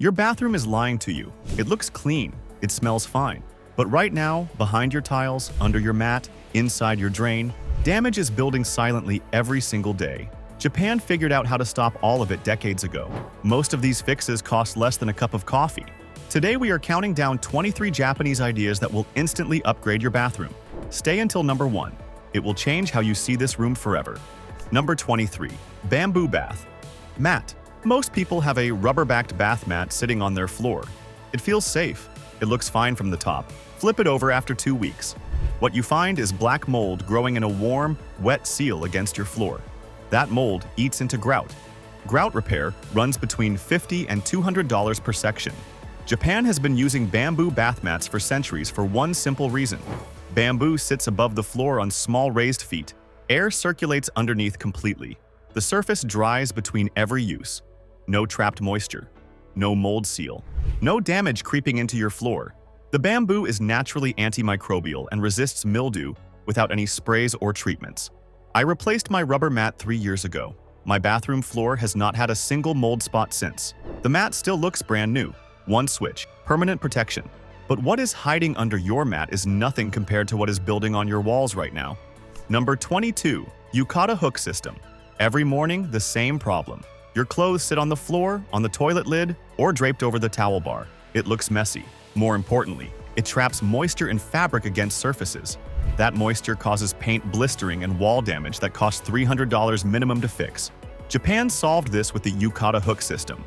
Your bathroom is lying to you. It looks clean. It smells fine. But right now, behind your tiles, under your mat, inside your drain, damage is building silently every single day. Japan figured out how to stop all of it decades ago. Most of these fixes cost less than a cup of coffee. Today we are counting down 23 Japanese ideas that will instantly upgrade your bathroom. Stay until number 1. It will change how you see this room forever. Number 23. Bamboo bath mat. Most people have a rubber-backed bath mat sitting on their floor. It feels safe. It looks fine from the top. Flip it over after 2 weeks. What you find is black mold growing in a warm, wet seal against your floor. That mold eats into grout. Grout repair runs between $50 and $200 per section. Japan has been using bamboo bath mats for centuries for one simple reason. Bamboo sits above the floor on small raised feet. Air circulates underneath completely. The surface dries between every use. No trapped moisture. No mold seal. No damage creeping into your floor. The bamboo is naturally antimicrobial and resists mildew without any sprays or treatments. I replaced my rubber mat 3 years ago. My bathroom floor has not had a single mold spot since. The mat still looks brand new. One switch, permanent protection. But what is hiding under your mat is nothing compared to what is building on your walls right now. Number 22. Yukata hook system. Every morning, the same problem. Your clothes sit on the floor, on the toilet lid, or draped over the towel bar. It looks messy. More importantly, it traps moisture and fabric against surfaces. That moisture causes paint blistering and wall damage that costs $300 minimum to fix. Japan solved this with the Yukata hook system.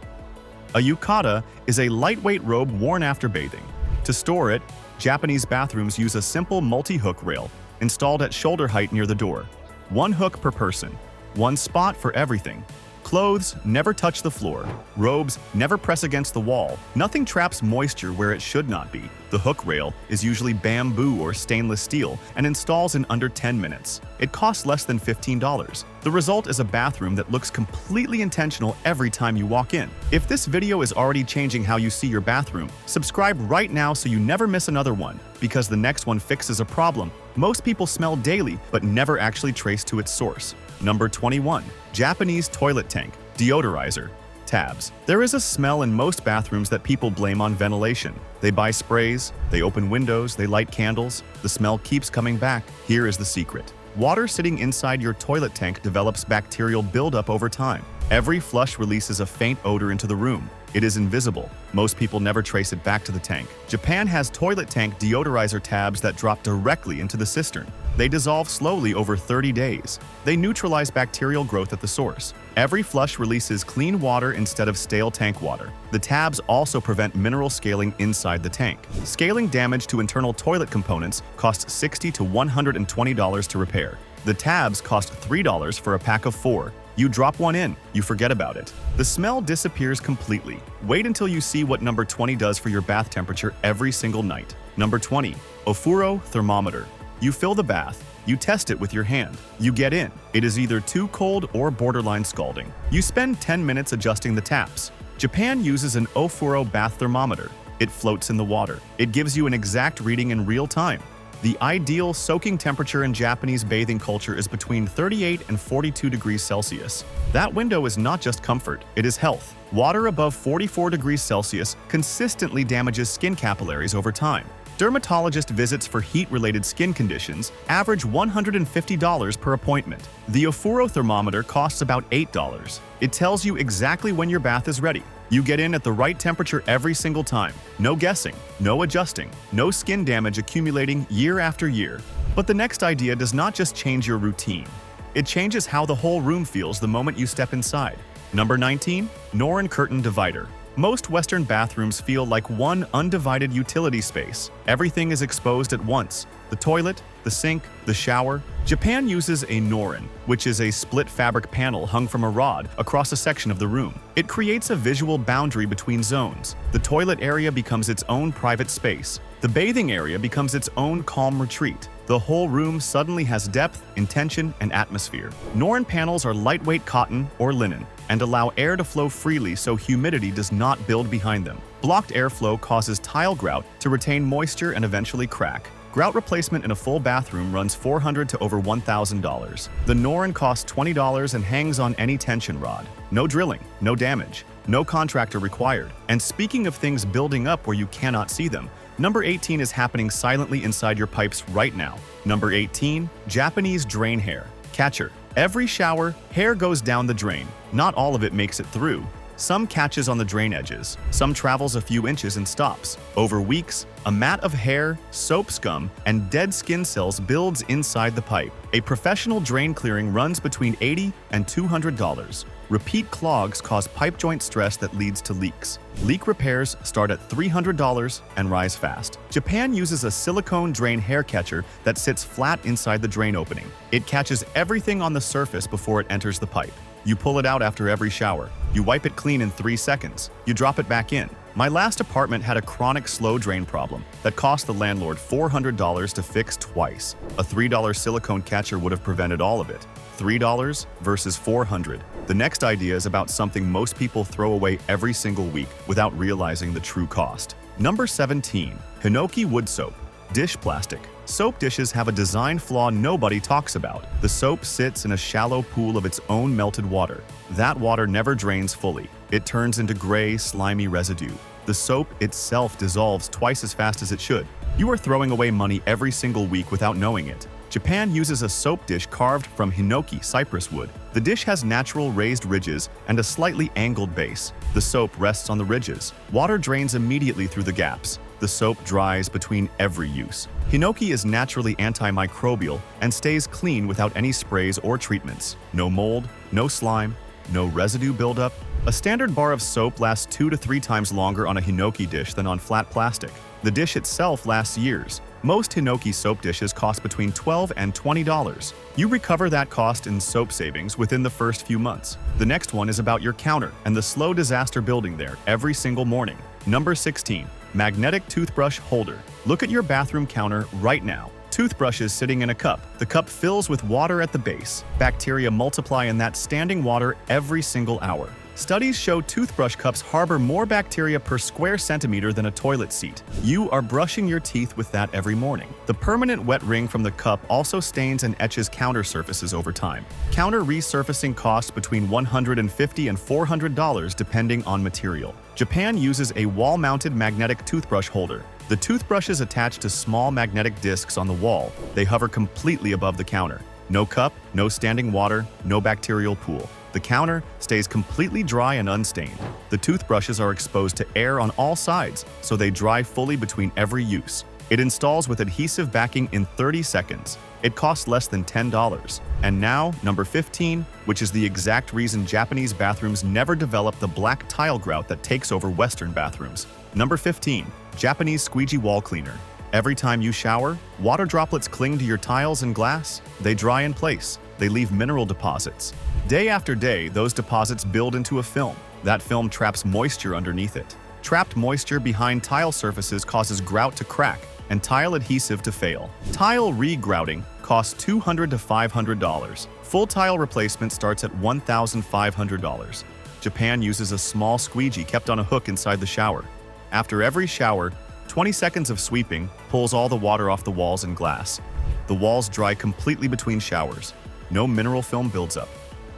A yukata is a lightweight robe worn after bathing. To store it, Japanese bathrooms use a simple multi-hook rail installed at shoulder height near the door. One hook per person. One spot for everything. Clothes never touch the floor. Robes never press against the wall. Nothing traps moisture where it should not be. The hook rail is usually bamboo or stainless steel and installs in under 10 minutes. It costs less than $15. The result is a bathroom that looks completely intentional every time you walk in. If this video is already changing how you see your bathroom, subscribe right now so you never miss another one, because the next one fixes a problem most people smell daily but never actually trace to its source. Number 21. Japanese toilet tank deodorizer tabs. There is a smell in most bathrooms that people blame on ventilation. They buy sprays, they open windows, they light candles. The smell keeps coming back. Here is the secret. Water sitting inside your toilet tank develops bacterial buildup over time. Every flush releases a faint odor into the room. It is invisible. Most people never trace it back to the tank. Japan has toilet tank deodorizer tabs that drop directly into the cistern. They dissolve slowly over 30 days. They neutralize bacterial growth at the source. Every flush releases clean water instead of stale tank water. The tabs also prevent mineral scaling inside the tank. Scaling damage to internal toilet components costs $60 to $120 to repair. The tabs cost $3 for a pack of 4. You drop one in, you forget about it. The smell disappears completely. Wait until you see what number 20 does for your bath temperature every single night. Number 20. Ofuro thermometer. You fill the bath. You test it with your hand. You get in. It is either too cold or borderline scalding. You spend 10 minutes adjusting the taps. Japan uses an Ofuro bath thermometer. It floats in the water. It gives you an exact reading in real time. The ideal soaking temperature in Japanese bathing culture is between 38 and 42 degrees Celsius. That window is not just comfort, it is health. Water above 44 degrees Celsius consistently damages skin capillaries over time. Dermatologist visits for heat-related skin conditions average $150 per appointment. The Ofuro thermometer costs about $8. It tells you exactly when your bath is ready. You get in at the right temperature every single time. No guessing, no adjusting, no skin damage accumulating year after year. But the next idea does not just change your routine. It changes how the whole room feels the moment you step inside. Number 19. Norin curtain divider. Most Western bathrooms feel like one undivided utility space. Everything is exposed at once. The toilet, the sink, the shower. Japan uses a norin, which is a split fabric panel hung from a rod across a section of the room. It creates a visual boundary between zones. The toilet area becomes its own private space. The bathing area becomes its own calm retreat. The whole room suddenly has depth, intention, and atmosphere. Norin panels are lightweight cotton or linen and allow air to flow freely so humidity does not build behind them. Blocked airflow causes tile grout to retain moisture and eventually crack. Grout replacement in a full bathroom runs $400 to over $1,000. The Norin costs $20 and hangs on any tension rod. No drilling, no damage. No contractor required. And speaking of things building up where you cannot see them, number 18 is happening silently inside your pipes right now. Number 18, Japanese drain hair. Catcher. Every shower, hair goes down the drain. Not all of it makes it through. Some catches on the drain edges. Some travels a few inches and stops. Over weeks, a mat of hair, soap scum, and dead skin cells builds inside the pipe. A professional drain clearing runs between $80 and $200. Repeat clogs cause pipe joint stress that leads to leaks. Leak repairs start at $300 and rise fast. Japan uses a silicone drain hair catcher that sits flat inside the drain opening. It catches everything on the surface before it enters the pipe. You pull it out after every shower. You wipe it clean in 3 seconds. You drop it back in. My last apartment had a chronic slow drain problem that cost the landlord $400 to fix twice. A $3 silicone catcher would have prevented all of it. $3 versus $400. The next idea is about something most people throw away every single week without realizing the true cost. Number 17. Hinoki wood soap. Dish plastic. Soap dishes have a design flaw nobody talks about. The soap sits in a shallow pool of its own melted water. That water never drains fully. It turns into gray, slimy residue. The soap itself dissolves twice as fast as it should. You are throwing away money every single week without knowing it. Japan uses a soap dish carved from hinoki cypress wood. The dish has natural raised ridges and a slightly angled base. The soap rests on the ridges. Water drains immediately through the gaps. The soap dries between every use. Hinoki is naturally antimicrobial and stays clean without any sprays or treatments. No mold, no slime, no residue buildup. A standard bar of soap lasts 2 to 3 times longer on a hinoki dish than on flat plastic. The dish itself lasts years. Most hinoki soap dishes cost between $12 and $20. You recover that cost in soap savings within the first few months. The next one is about your counter and the slow disaster building there every single morning. Number 16. Magnetic toothbrush holder. Look at your bathroom counter right now. Toothbrushes sitting in a cup. The cup fills with water at the base. Bacteria multiply in that standing water every single hour. Studies show toothbrush cups harbor more bacteria per square centimeter than a toilet seat. You are brushing your teeth with that every morning. The permanent wet ring from the cup also stains and etches counter surfaces over time. Counter resurfacing costs between $150 and $400 depending on material. Japan uses a wall-mounted magnetic toothbrush holder. The toothbrush is attached to small magnetic discs on the wall. They hover completely above the counter. No cup, no standing water, no bacterial pool. The counter stays completely dry and unstained. The toothbrushes are exposed to air on all sides, so they dry fully between every use. It installs with adhesive backing in 30 seconds. It costs less than $10. And now, number 15, which is the exact reason Japanese bathrooms never develop the black tile grout that takes over Western bathrooms. Number 15, Japanese squeegee wall cleaner. Every time you shower, water droplets cling to your tiles and glass. They dry in place. They leave mineral deposits. Day after day, those deposits build into a film. That film traps moisture underneath it. Trapped moisture behind tile surfaces causes grout to crack and tile adhesive to fail. Tile re-grouting costs $200 to $500. Full tile replacement starts at $1,500. Japan uses a small squeegee kept on a hook inside the shower. After every shower, 20 seconds of sweeping pulls all the water off the walls and glass. The walls dry completely between showers. No mineral film builds up.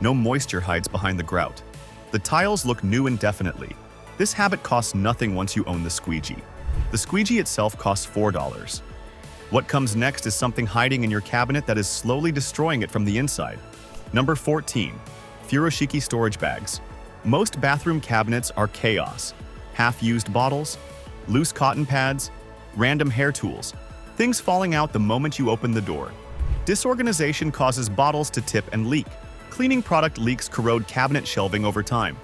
No moisture hides behind the grout. The tiles look new indefinitely. This habit costs nothing once you own the squeegee. The squeegee itself costs $4. What comes next is something hiding in your cabinet that is slowly destroying it from the inside. Number 14. Furoshiki storage bags. Most bathroom cabinets are chaos. Half-used bottles, loose cotton pads, random hair tools, things falling out the moment you open the door. Disorganization causes bottles to tip and leak. Cleaning product leaks corrode cabinet shelving over time.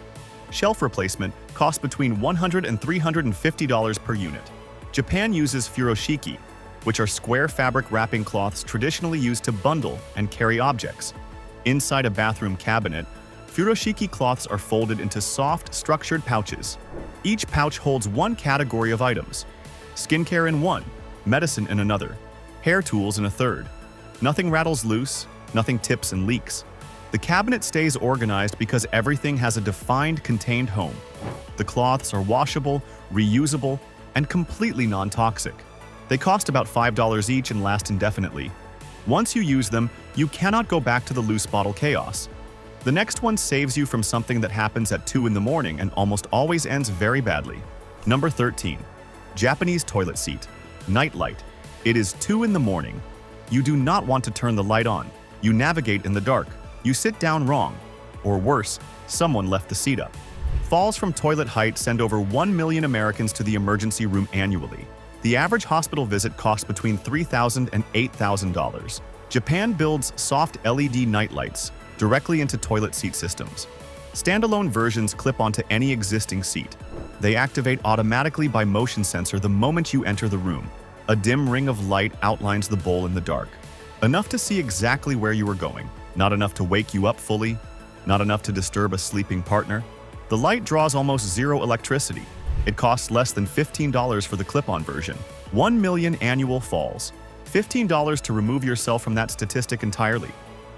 Shelf replacement costs between $100 and $350 per unit. Japan uses furoshiki, which are square fabric wrapping cloths traditionally used to bundle and carry objects. Inside a bathroom cabinet, furoshiki cloths are folded into soft, structured pouches. Each pouch holds one category of items. Skincare in one, medicine in another, hair tools in a third. Nothing rattles loose, nothing tips and leaks. The cabinet stays organized because everything has a defined, contained home. The cloths are washable, reusable, and completely non-toxic. They cost about $5 each and last indefinitely. Once you use them, you cannot go back to the loose bottle chaos. The next one saves you from something that happens at 2 in the morning and almost always ends very badly. Number 13. Japanese toilet seat. Night light. It is 2 in the morning. You do not want to turn the light on. You navigate in the dark. You sit down wrong. Or worse, someone left the seat up. Falls from toilet height send over 1 million Americans to the emergency room annually. The average hospital visit costs between $3,000 and $8,000. Japan builds soft LED nightlights directly into toilet seat systems. Standalone versions clip onto any existing seat. They activate automatically by motion sensor the moment you enter the room. A dim ring of light outlines the bowl in the dark. Enough to see exactly where you are going. Not enough to wake you up fully. Not enough to disturb a sleeping partner. The light draws almost zero electricity. It costs less than $15 for the clip-on version. 1 million annual falls. $15 to remove yourself from that statistic entirely.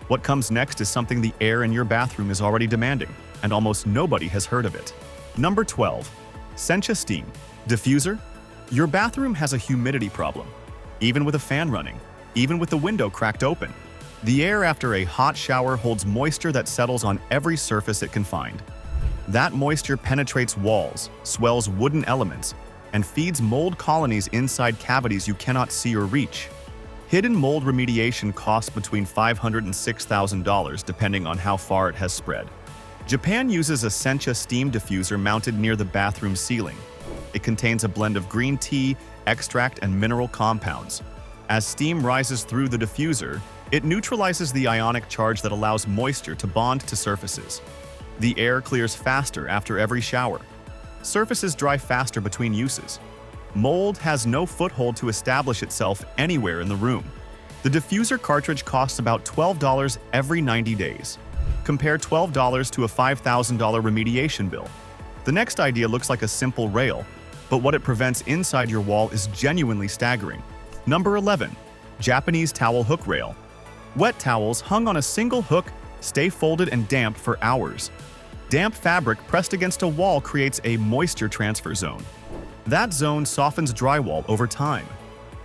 What comes next is something the air in your bathroom is already demanding, and almost nobody has heard of it. Number 12. Sencha Steam. Diffuser? Your bathroom has a humidity problem. Even with a fan running. Even with the window cracked open. The air after a hot shower holds moisture that settles on every surface it can find. That moisture penetrates walls, swells wooden elements, and feeds mold colonies inside cavities you cannot see or reach. Hidden mold remediation costs between $500 and $6,000 depending on how far it has spread. Japan uses a Sencha steam diffuser mounted near the bathroom ceiling. It contains a blend of green tea, extract, and mineral compounds. As steam rises through the diffuser, it neutralizes the ionic charge that allows moisture to bond to surfaces. The air clears faster after every shower. Surfaces dry faster between uses. Mold has no foothold to establish itself anywhere in the room. The diffuser cartridge costs about $12 every 90 days. Compare $12 to a $5,000 remediation bill. The next idea looks like a simple rail, but what it prevents inside your wall is genuinely staggering. Number 11. Japanese towel hook rail. Wet towels hung on a single hook stay folded and damp for hours. Damp fabric pressed against a wall creates a moisture transfer zone. That zone softens drywall over time.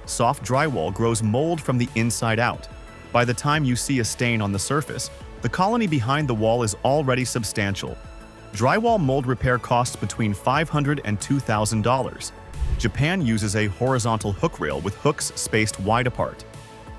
Soft drywall grows mold from the inside out. By the time you see a stain on the surface, the colony behind the wall is already substantial. Drywall mold repair costs between $500 and $2,000. Japan uses a horizontal hook rail with hooks spaced wide apart.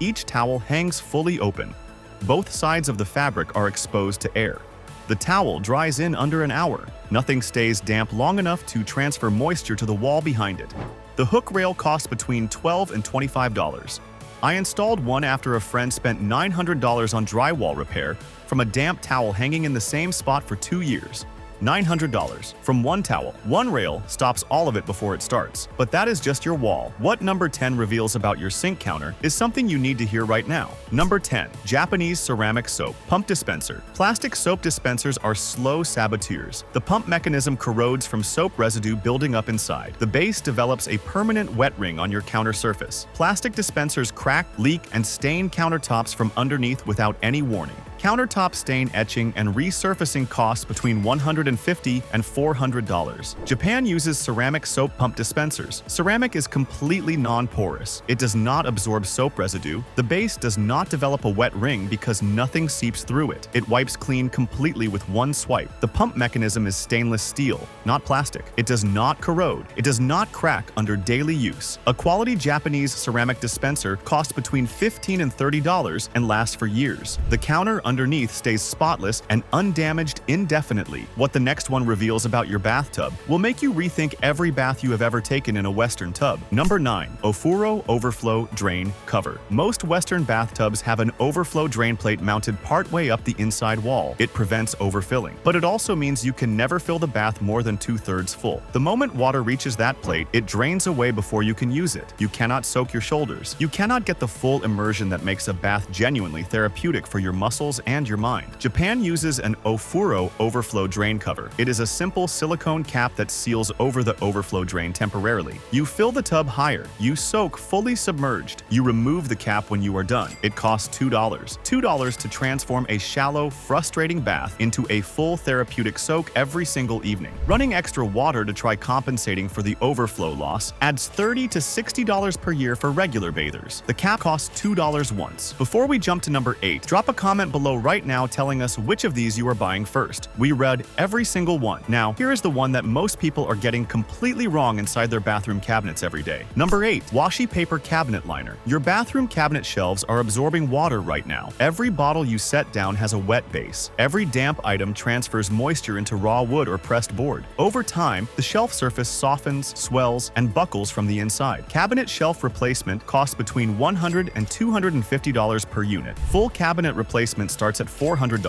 Each towel hangs fully open. Both sides of the fabric are exposed to air. The towel dries in under an hour. Nothing stays damp long enough to transfer moisture to the wall behind it. The hook rail costs between $12 and $25. I installed one after a friend spent $900 on drywall repair from a damp towel hanging in the same spot for 2 years. $900 from one towel. One rail stops all of it before it starts. But that is just your wall. What number 10 reveals about your sink counter is something you need to hear right now. Number 10. Japanese ceramic soap pump dispenser. Plastic soap dispensers are slow saboteurs. The pump mechanism corrodes from soap residue building up inside. The base develops a permanent wet ring on your counter surface. Plastic dispensers crack, leak, and stain countertops from underneath without any warning. Countertop stain etching and resurfacing costs between $150 and $400. Japan uses ceramic soap pump dispensers. Ceramic is completely non-porous. It does not absorb soap residue. The base does not develop a wet ring because nothing seeps through it. It wipes clean completely with one swipe. The pump mechanism is stainless steel, not plastic. It does not corrode. It does not crack under daily use. A quality Japanese ceramic dispenser costs between $15 and $30 and lasts for years. The counter underneath stays spotless and undamaged indefinitely. What the next one reveals about your bathtub will make you rethink every bath you have ever taken in a Western tub. Number 9. Ofuro Overflow Drain Cover. Most Western bathtubs have an overflow drain plate mounted partway up the inside wall. It prevents overfilling, but it also means you can never fill the bath more than 2/3 full. The moment water reaches that plate, it drains away before you can use it. You cannot soak your shoulders. You cannot get the full immersion that makes a bath genuinely therapeutic for your muscles and your mind. Japan uses an Ofuro Overflow Drain Cover. It is a simple silicone cap that seals over the overflow drain temporarily. You fill the tub higher. You soak fully submerged. You remove the cap when you are done. It costs $2. $2 to transform a shallow, frustrating bath into a full therapeutic soak every single evening. Running extra water to try compensating for the overflow loss adds $30 to $60 per year for regular bathers. The cap costs $2 once. Before we jump to number 8, drop a comment below below right now telling us which of these you are buying first. We read every single one. Now, here is the one that most people are getting completely wrong inside their bathroom cabinets every day. Number 8. Washi paper cabinet liner. Your bathroom cabinet shelves are absorbing water right now. Every bottle you set down has a wet base. Every damp item transfers moisture into raw wood or pressed board. Over time, the shelf surface softens, swells, and buckles from the inside. Cabinet shelf replacement costs between $100 and $250 per unit. Full cabinet replacement starts at $400.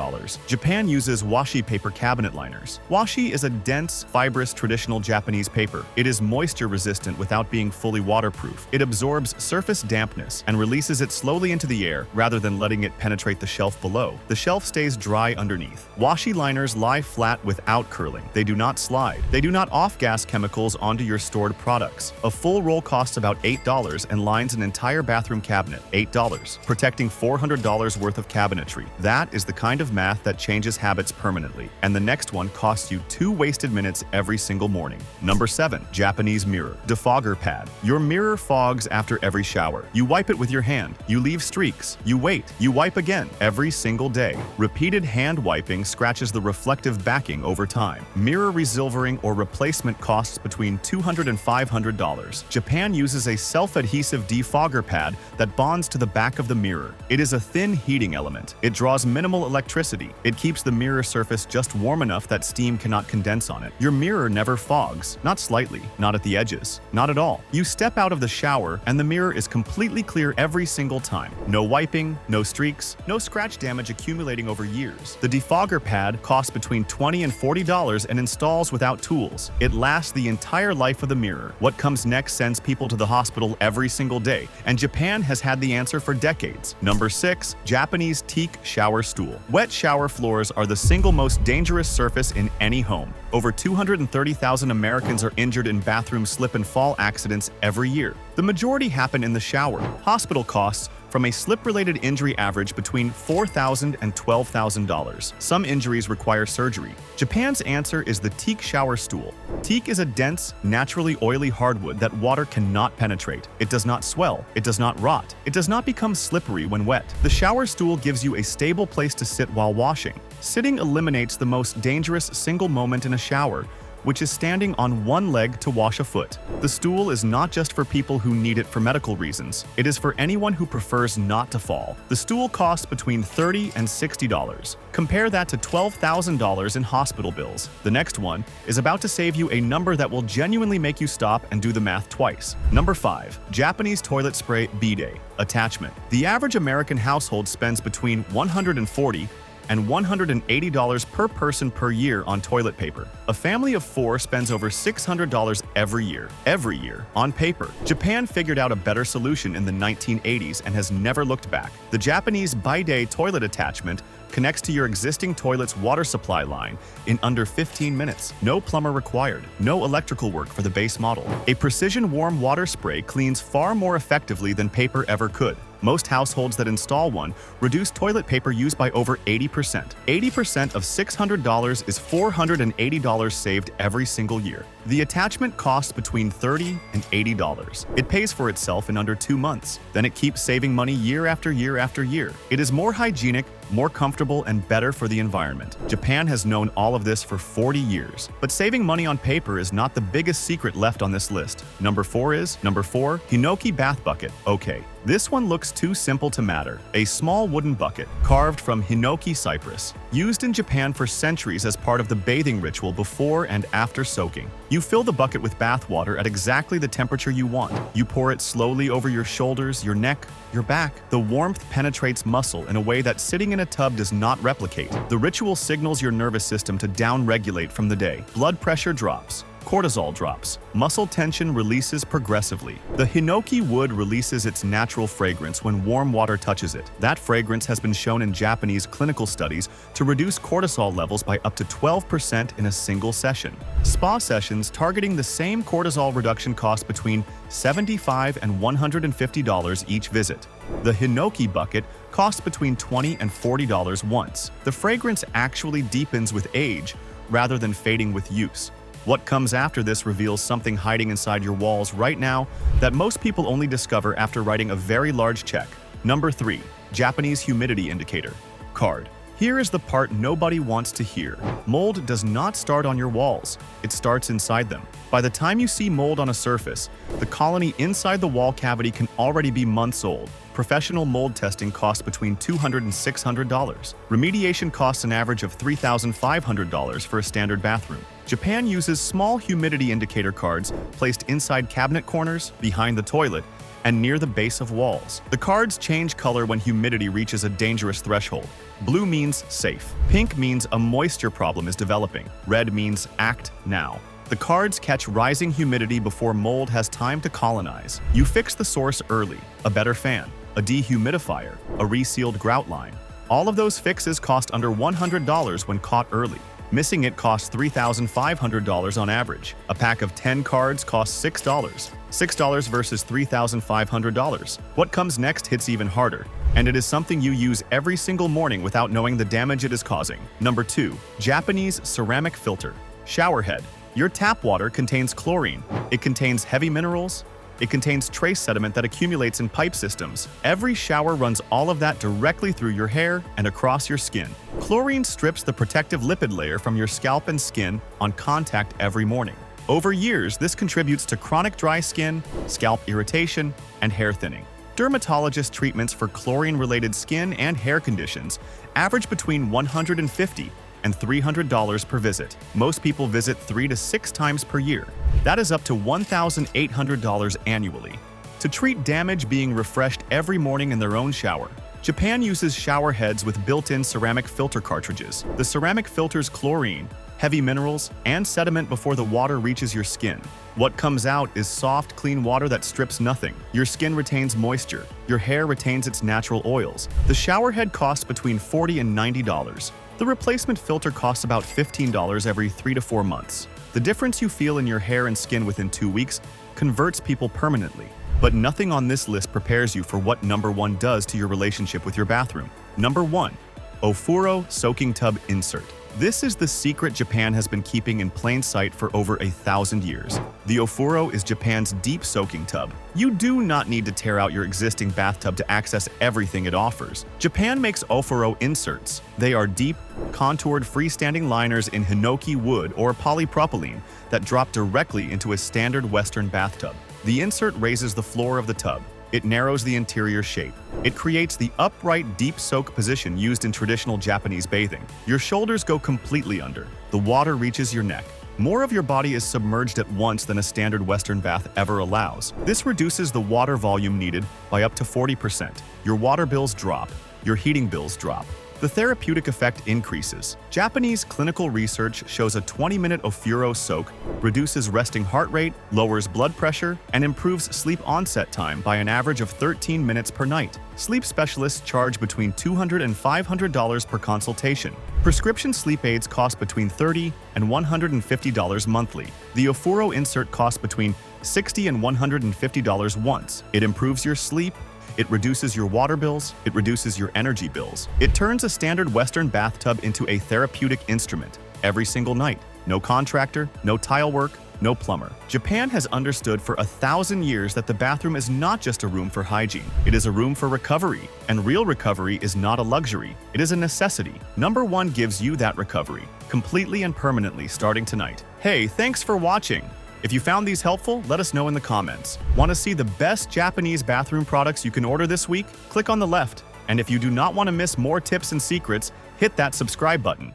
Japan uses washi paper cabinet liners. Washi is a dense, fibrous traditional Japanese paper. It is moisture resistant without being fully waterproof. It absorbs surface dampness and releases it slowly into the air rather than letting it penetrate the shelf below. The shelf stays dry underneath. Washi liners lie flat without curling. They do not slide. They do not off-gas chemicals onto your stored products. A full roll costs about $8 and lines an entire bathroom cabinet. $8, protecting $400 worth of cabinetry. That is the kind of math that changes habits permanently. And the next one costs you 2 wasted minutes every single morning. Number 7. Japanese mirror. Defogger pad. Your mirror fogs after every shower. You wipe it with your hand. You leave streaks. You wait. You wipe again. Every single day. Repeated hand wiping scratches the reflective backing over time. Mirror resilvering or replacement costs between $200 and $500. Japan uses a self-adhesive defogger pad that bonds to the back of the mirror. It is a thin heating element. It draws minimal electricity. It keeps the mirror surface just warm enough that steam cannot condense on it. Your mirror never fogs. Not slightly. Not at the edges. Not at all. You step out of the shower and the mirror is completely clear every single time. No wiping, no streaks, no scratch damage accumulating over years. The defogger pad costs between $20 and $40 and installs without tools. It lasts the entire life of the mirror. What comes next sends people to the hospital every single day, and Japan has had the answer for decades. Number 6. Japanese teak shower stool. Wet shower floors are the single most dangerous surface in any home. Over 230,000 Americans are injured in bathroom slip and fall accidents every year. The majority happen in the shower. Hospital costs from a slip-related injury average between $4,000 and $12,000. Some injuries require surgery. Japan's answer is the teak shower stool. Teak is a dense, naturally oily hardwood that water cannot penetrate. It does not swell. It does not rot. It does not become slippery when wet. The shower stool gives you a stable place to sit while washing. Sitting eliminates the most dangerous single moment in a shower, which is standing on one leg to wash a foot. The stool is not just for people who need it for medical reasons. It is for anyone who prefers not to fall. The stool costs between $30 and $60. Compare that to $12,000 in hospital bills. The next one is about to save you a number that will genuinely make you stop and do the math twice. Number 5. Japanese toilet spray bidet. Attachment. The average American household spends between $140 and $180 per person per year on toilet paper. A family of 4 spends over $600 every year, on paper. Japan figured out a better solution in the 1980s and has never looked back. The Japanese bidet toilet attachment connects to your existing toilet's water supply line in under 15 minutes. No plumber required. No electrical work for the base model. A precision warm water spray cleans far more effectively than paper ever could. Most households that install one reduce toilet paper use by over 80%. 80% of $600 is $480 saved every single year. The attachment costs between $30 and $80. It pays for itself in under 2 months. Then it keeps saving money year after year after year. It is more hygienic, more comfortable, and better for the environment. Japan has known all of this for 40 years. But saving money on paper is not the biggest secret left on this list. Number 4, Hinoki bath bucket. Okay, this one looks too simple to matter. A small wooden bucket, carved from Hinoki cypress, used in Japan for centuries as part of the bathing ritual before and after soaking. You fill the bucket with bath water at exactly the temperature you want. You pour it slowly over your shoulders, your neck, your back. The warmth penetrates muscle in a way that sitting in a tub does not replicate. The ritual signals your nervous system to down-regulate from the day. Blood pressure drops. Cortisol drops. Muscle tension releases progressively. The Hinoki wood releases its natural fragrance when warm water touches it. That fragrance has been shown in Japanese clinical studies to reduce cortisol levels by up to 12% in a single session. Spa sessions targeting the same cortisol reduction cost between $75 and $150 each visit. The Hinoki bucket costs between $20 and $40 once. The fragrance actually deepens with age rather than fading with use. What comes after this reveals something hiding inside your walls right now that most people only discover after writing a very large check. Number 3. Japanese humidity indicator. card. Here is the part nobody wants to hear. Mold does not start on your walls. It starts inside them. By the time you see mold on a surface, the colony inside the wall cavity can already be months old. Professional mold testing costs between $200 and $600. Remediation costs an average of $3,500 for a standard bathroom. Japan uses small humidity indicator cards placed inside cabinet corners, behind the toilet, and near the base of walls. The cards change color when humidity reaches a dangerous threshold. Blue means safe. Pink means a moisture problem is developing. Red means act now. The cards catch rising humidity before mold has time to colonize. You fix the source early. A better fan, a dehumidifier, a resealed grout line. All of those fixes cost under $100 when caught early. Missing it costs $3,500 on average. A pack of 10 cards costs $6. $6 versus $3,500. What comes next hits even harder, and it is something you use every single morning without knowing the damage it is causing. Number 2. Japanese ceramic filter. Shower head. Your tap water contains chlorine. It contains heavy minerals. It contains trace sediment that accumulates in pipe systems. Every shower runs all of that directly through your hair and across your skin. Chlorine strips the protective lipid layer from your scalp and skin on contact every morning. Over years, this contributes to chronic dry skin, scalp irritation, and hair thinning. Dermatologist treatments for chlorine-related skin and hair conditions average between $150 and $300 per visit. Most people visit 3 to 6 times per year. That is up to $1,800 annually. To treat damage being refreshed every morning in their own shower, Japan uses shower heads with built-in ceramic filter cartridges. The ceramic filters chlorine, heavy minerals, and sediment before the water reaches your skin. What comes out is soft, clean water that strips nothing. Your skin retains moisture. Your hair retains its natural oils. The shower head costs between $40 and $90. The replacement filter costs about $15 every 3 to 4 months. The difference you feel in your hair and skin within 2 weeks converts people permanently. But nothing on this list prepares you for what number 1 does to your relationship with your bathroom. Number 1. Ofuro Soaking Tub Insert. This is the secret Japan has been keeping in plain sight for over 1,000 years. The Ofuro is Japan's deep soaking tub. You do not need to tear out your existing bathtub to access everything it offers. Japan makes Ofuro inserts. They are deep, contoured freestanding liners in hinoki wood or polypropylene that drop directly into a standard Western bathtub. The insert raises the floor of the tub. It narrows the interior shape. It creates the upright, deep soak position used in traditional Japanese bathing. Your shoulders go completely under. The water reaches your neck. More of your body is submerged at once than a standard Western bath ever allows. This reduces the water volume needed by up to 40%. Your water bills drop. Your heating bills drop. The therapeutic effect increases. Japanese clinical research shows a 20-minute Ofuro soak reduces resting heart rate, lowers blood pressure, and improves sleep onset time by an average of 13 minutes per night. Sleep specialists charge between $200 and $500 per consultation. Prescription sleep aids cost between $30 and $150 monthly. The Ofuro insert costs between $60 and $150 once. It improves your sleep. It reduces your water bills, it reduces your energy bills. It turns a standard Western bathtub into a therapeutic instrument every single night. No contractor, no tile work, no plumber. Japan has understood for 1,000 years that the bathroom is not just a room for hygiene. It is a room for recovery, and real recovery is not a luxury. It is a necessity. Number 1 gives you that recovery, completely and permanently starting tonight. Hey, thanks for watching. If you found these helpful, let us know in the comments. Want to see the best Japanese bathroom products you can order this week? Click on the left. And if you do not want to miss more tips and secrets, hit that subscribe button.